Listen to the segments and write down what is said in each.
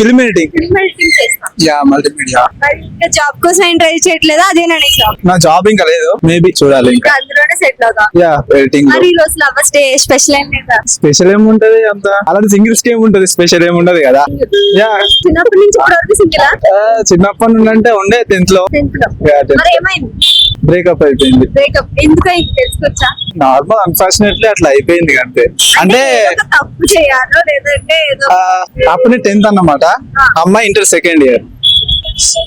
Film editing. Film editing చేస్తాం. Yeah multimedia. మరి ఇంకా జాబ్ కోసం ఏం ట్రై చేయట్లేదా? అదేనా నీ జాబ్? నా జాబ్ ఇంకా లేదు, మేబీ చూడాలి ఇంకా. అందులోనే సెటిల్ అవుతా. Yeah editing. మరి ఈ రోజు లవర్స్ డే స్పెషల్ ఏం లేదా? స్పెషల్ ఏముంటది అంత, అలాంటి సింగిల్స్ కి ఏముంటది, స్పెషల్ ఏముంటది కదా. యా చిన్నప్పటి నుంచి ఇప్పుడు వరకు సింగిలా? చిన్నప్పటి నుండి అంటే ఉండే 10th లో. 10th లో. Yeah, 10th. మరి ఏమైంది? బ్రేకప్ అయిపోయింది. బ్రేకప్ ఎందుకు అయింది తెలుసుకోవచ్చా? నార్మల్ అన్ఫార్చునేట్లీ అట్లా అయిపోయింది అంతే. అంటే ఏదో తప్పు చేయాలో లేదంటే ఏదో అప్పుడు 10th అన్నమాట, అమ్మాయి inter second year.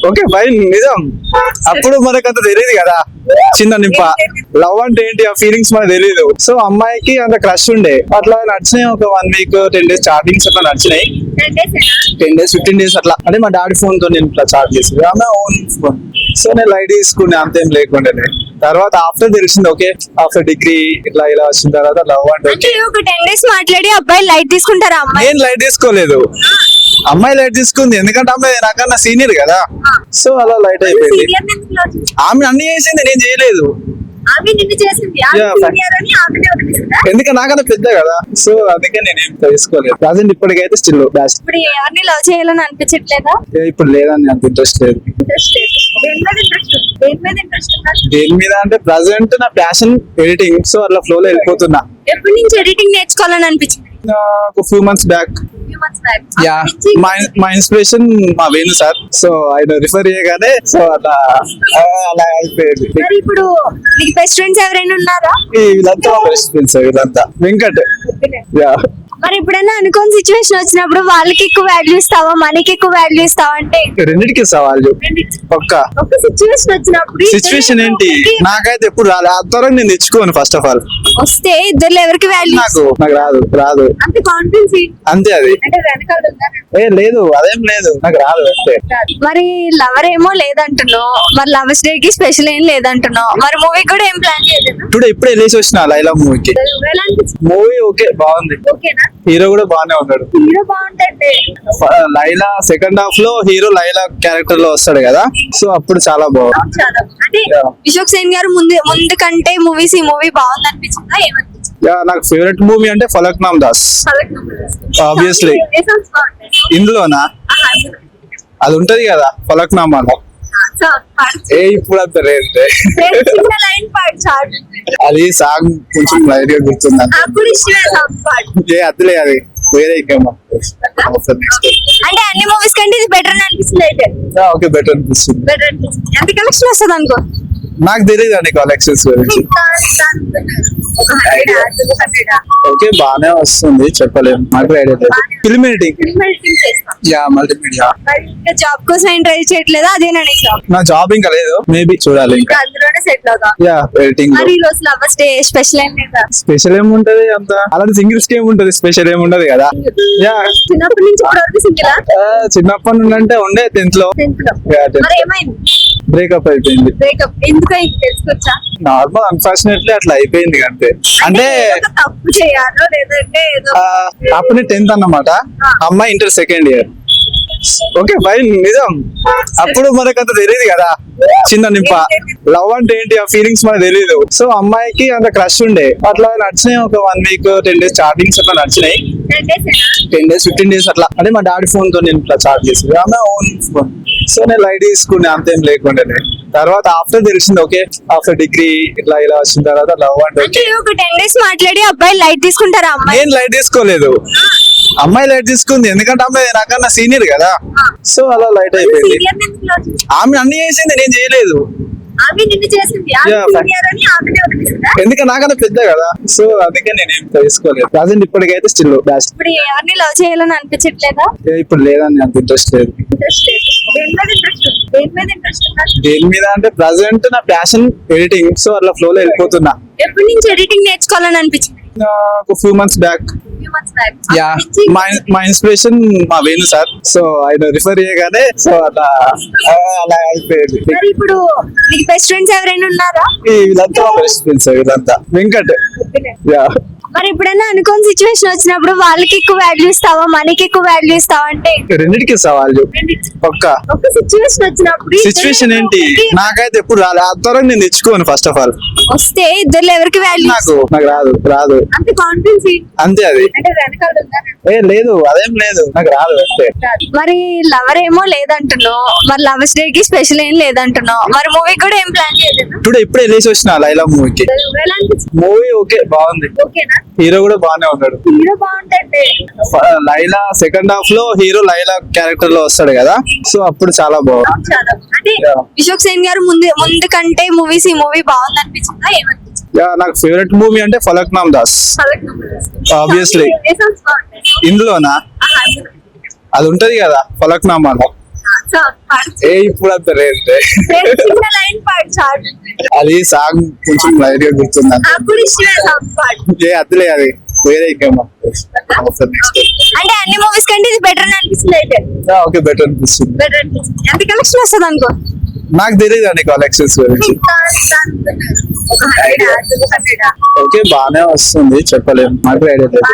Okay fine, నిజం. అప్పుడు మనకు అంత తెలియదు కదా, చిన్న నింప. లవ్ అంటే ఏంటి, ఆ ఫీలింగ్స్ మనకు తెలియదు. సో అమ్మాయికి అంత క్రష్ ఉండే, అట్లా నడిచినాయి. ఒక 1 week 10 days చాటింగ్స్ అట్లా నడిచినాయి. 10 days 15 days అట్లా. అంటే మా డాడీ ఫోన్ తో నేను ఇట్లా చాట్ చేసి, ఆమె ఓన్ ఫోన్. సో నేను లైట్ తీసుకునే, అంతేం లేకుండే. తర్వాత ఆఫ్టర్ తెలిసింది, ఓకే ఆఫ్టర్ డిగ్రీ ఇట్లా ఇలా వచ్చిన తర్వాత లవ్ అంటే ఒక 10 days మాట్లాడి అబ్బాయి లైట్ తీసుకుంటారా? అమ్మాయి నేను లైట్ తీసుకోలేదు, అమ్మాయి లైట్ తీసుకుంది. ఎందుకంటే అమ్మాయి నాకన్నా సీనియర్ కదా, సో అలా లైట్ అయిపోయింది. ఆమె అన్ని చేసింది, నేను చేయలేదు. ఆమె నిన్ను చేసింది, ఎందుకంటే నాకన్నా పెద్ద కదా, సో అందుకే నేనేం తీసుకోలేదు. ప్రజెంట్ ఇప్పటికైతే స్టిల్ బ్యాస్ట్. ఇప్పుడు ఎవరిని లవ్ చేయాలని అనిపించట్లేదా? ఇప్పుడు లేదని అంత ఇంట్రెస్ట్ లేదు. దేని మీద అంటే ప్రజెంట్ నా ప్యాషన్ ఎడిటింగ్, సో అట్లా ఫ్లో లో వెళ్ళిపోతున్నా. ఎప్పటి నుంచి ఎడిటింగ్ నేర్చుకోవాలని అనిపించింది? ఒక ఫ్యూ మంత్స్ బ్యాక్. యా మా ఇన్స్పిరేషన్ మా వేణు సార్, సో ఆయన రిఫర్ చేయగానే సో అలా అలా అయిపోయింది. మరి ఇప్పుడు నీకు బెస్ట్ ఫ్రెండ్స్ ఎవరైనా ఉన్నారా? వీళ్ళంతా బెస్ట్ ఫ్రెండ్స్, వీళ్ళంతా వెంకట్. యా మరి ఎప్పుడైనా అనుకోని సిచ్యువేషన్ వచ్చినప్పుడు వాళ్ళకి ఎక్కువ వాల్యూ ఇస్తావా, మనకి ఎక్కువ వాల్యూ ఇస్తావా? అంటే రెండింటికి సవాళ్ళు పక్క. ఒక సిచ్యువేషన్ వచ్చినప్పుడు సిచ్యువేషన్ ఏంటి, నాకైతే ఎప్పుడు రాలేదు. ఆ త్వరగా నేను తెచ్చుకోను. ఫస్ట్ ఆఫ్ ఆల్ వస్తే ఇద్దరు ఎవరికి వాల్యూ? నాకు రాదు అంత కాన్ఫిడెన్స్ అంతే. అది అంటే వెనకాల లేదు, అదేం లేదు, నాకు రాదు అంతే. మరి లవర్ ఏమో లేదంటున్నావు, మరి లవర్స్ డే కి స్పెషల్ ఏం లేదంటున్నావు, మరి మూవీ కూడా ఏం ప్లాన్ చేయలేదు? టుడే ఇప్పుడే వెళ్ళేసి వచ్చిన లైలా మూవీకి. మూవీ ఓకే బాగుంది, ఓకేనా? హీరో కూడా బాగానే ఉన్నాడు. హీరో బాగుంటాడు. లైలా సెకండ్ హాఫ్ లో హీరో లైలా క్యారెక్టర్ లో వస్తాడు కదా, సో అప్పుడు చాలా బాగుంది. అంటే అశోక్ సేన్ గారు ముందు కంటే మూవీస్ ఈ మూవీ బాగుంది అనిపించిందా? ఏమనిపించింది? నాకు ఫేవరెట్ మూవీ అంటే ఫలక్నామ్ దాస్. ఆబ్వియస్లీ. ఇందులోనా అది ఉంటది కదా ఫలక్నామా లో. ఇప్పుడు అంత లేదు, అది సాంగ్ కొంచెం లైట్ గా గుర్తుంది. అదిలే, అది వేరే ఇంకేమో. అంటే అన్ని మూవీస్ కంటే ఇది బెటర్ అనిపిస్తుంది అయితే. ఓకే బెటర్ అనిపిస్తుంది. ఎంత కలెక్షన్ వస్తుంది అనుకో? నాకు తెలియదు అండి కలెక్షన్స్ గురించి. ఓకే బాగానే వస్తుంది, చెప్పలేము, నాకు ఐడియా లేదు. Film editing. Yeah multimedia. ఇంకా జాబ్ కోసం ఏం ట్రై చేయట్లేదా? అదేనా నీ జాబ్? నా జాబ్ ఇంకా లేదు, మేబీ చూడాలి ఇంకా. అందులోనే సెటిల్ అవుతా. Yeah editing. మరి ఈ రోజు లవర్స్ డే స్పెషల్ ఏం లేదా? స్పెషల్ ఏముంటది అంత, అలాంటి సింగిల్స్ కి ఏముంటది, స్పెషల్ ఏముంటది కదా. యా చిన్నప్పటి నుంచి ఇప్పుడు వరకు సింగిలా? చిన్నప్పటి నుండి అంటే ఉండే 10th లో. 10th లో. Yeah, 10th. మరి ఏమైంది? బ్రేకప్ అయిపోయింది. బ్రేకప్ ఎందుకు అయింది తెలుసుకోవచ్చా? నార్మల్ అన్ఫార్చునేట్లీ అట్లా అయిపోయింది అంతే. అంటే ఏదో తప్పు చేయాలో లేదంటే ఏదో అప్పుడు 10th అన్నమాట, అమ్మాయి inter second year. Okay fine, నిజం. అప్పుడు మనకు అంత తెలియదు కదా, చిన్న నింప. లవ్ అంటే ఏంటి, ఆ ఫీలింగ్స్ మనకు తెలియదు. సో అమ్మాయికి అంత క్రష్ ఉండే, అట్లా నడిచినాయి. ఒక 1 week 10 days చాటింగ్స్ అట్లా నడిచినాయి. 10 days 15 days అట్లా. అంటే మా డాడీ ఫోన్ తో నేను ఇట్లా చాట్ చేసి, ఆమె ఓన్ ఫోన్. సో నేను లైట్ తీసుకునే, అంతేం లేకుండే. తర్వాత ఆఫ్టర్ తెలిసింది, ఓకే ఆఫ్టర్ డిగ్రీ ఇట్లా ఇలా వచ్చిన తర్వాత లవ్ అంటే ఒక 10 days మాట్లాడి అబ్బాయి లైట్ తీసుకుంటారా? అమ్మాయి నేను లైట్ తీసుకోలేదు, అమ్మాయి లైట్ తీసుకుంది. ఎందుకంటే అమ్మాయి నాకన్నా సీనియర్ కదా, సో అలా లైట్ అయిపోయింది. ఆమె అన్ని చేసింది, నేను చేయలేదు. ఎందుకంటే నాకన్నా పెద్ద కదా, సో అందుకే నేనేం తీసుకోలేదు. ప్రజెంట్ ఇప్పటికైతే స్టిల్ బ్యాస్ట్. ఇప్పుడు ఎవరిని లవ్ చేయాలని అనిపించట్లేదా? ఇప్పుడు లేదని అంత ఇంట్రెస్ట్ లేదు. దేని మీద అంటే ప్రజెంట్ నా ప్యాషన్ ఎడిటింగ్, సో అట్లా ఫ్లో లో వెళ్ళిపోతున్నా. ఎప్పటి నుంచి ఎడిటింగ్ నేర్చుకోవాలని అనిపించింది? ఒక ఫ్యూ మంత్స్ బ్యాక్. యా మా ఇన్స్పిరేషన్ మా వేణు సార్, సో ఆయన రిఫర్ చేయగానే సో అలా అలా అయిపోయింది. మరి ఇప్పుడు నీకు బెస్ట్ ఫ్రెండ్స్ ఎవరైనా ఉన్నారా? వీళ్ళంతా బెస్ట్ ఫ్రెండ్స్, వీళ్ళంతా వెంకట్. యా మరి ఎప్పుడైనా అనుకోని సిచ్యువేషన్ వచ్చినప్పుడు వాళ్ళకి ఎక్కువ వాల్యూ ఇస్తావా మనకి ఎక్కువ వాల్యూ ఇస్తావా అంటే రెండింటికి సవాళ్ళు పక్క ఒక సిచ్యువేషన్ వచ్చినప్పుడు సిచ్యువేషన్ ఏంటి నాకైతే ఎప్పుడు రాలే ఆ తరం నేను తెచ్చుకోను ఫస్ట్ ఆఫ్ ఆల్ వస్తే ఇద్దరు ఎవరికి వాల్యూ నాకు రాదు అంత కాన్ఫిడెన్స్ అంతే అది అంటే వెనకాల ఉందా? లేదు అదేం లేదు నాకు రాదు అంతే మరి లవర్ ఏమో లేదంటున్నావు మరి లవర్స్ డే కి స్పెషల్ ఏం లేదంటున్నావు మరి మూవీ కూడా ఏం ప్లాన్ చేయలేదు ఇప్పుడే వెళ్ళేసి వచ్చిన లైలా మూవీకి మూవీ ఓకే బాగుంది ఓకేనా హీరో కూడా బాగానే ఉన్నాడు హీరో బాగుంటాడు లైలా సెకండ్ హాఫ్ లో హీరో లైలా క్యారెక్టర్ లో వస్తాడు కదా సో అప్పుడు చాలా బాగుంది చాలా అంటే Yeah. అశోక్ సేన్ గారు ముందు కంటే మూవీస్ ఈ మూవీ బాగుంది అనిపించిందా ఏమనిపించింది నాకు ఫేవరెట్ మూవీ అంటే ఫలక్నామ్ దాస్ Obviously. ఇందులోనా అది ఉంటది కదా ఫలక్నామాలో ఇప్పుడు అంత లేదు చిన్న లైన్ పాడు చాలు అది సాంగ్ కొంచెం లైట్ గా గుర్తుంది నాకు కూడా ఇష్టమే సాంగ్ పాడు అదిలే అది వేరే ఇంకేమో నెక్స్ట్ అంటే అన్ని మూవీస్ కంటే ఇది బెటర్ అని అనిపిస్తుంది అయితే ఓకే బెటర్ అనిపిస్తుంది బెటర్ అనిపిస్తుంది ఎంత కలెక్షన్ వస్తుంది అనుకో నాకు తెలియదు అండి కలెక్షన్స్ గురించి ఓకే బాగానే వస్తుంది చెప్పలేము నాకు ఐడియా లేదు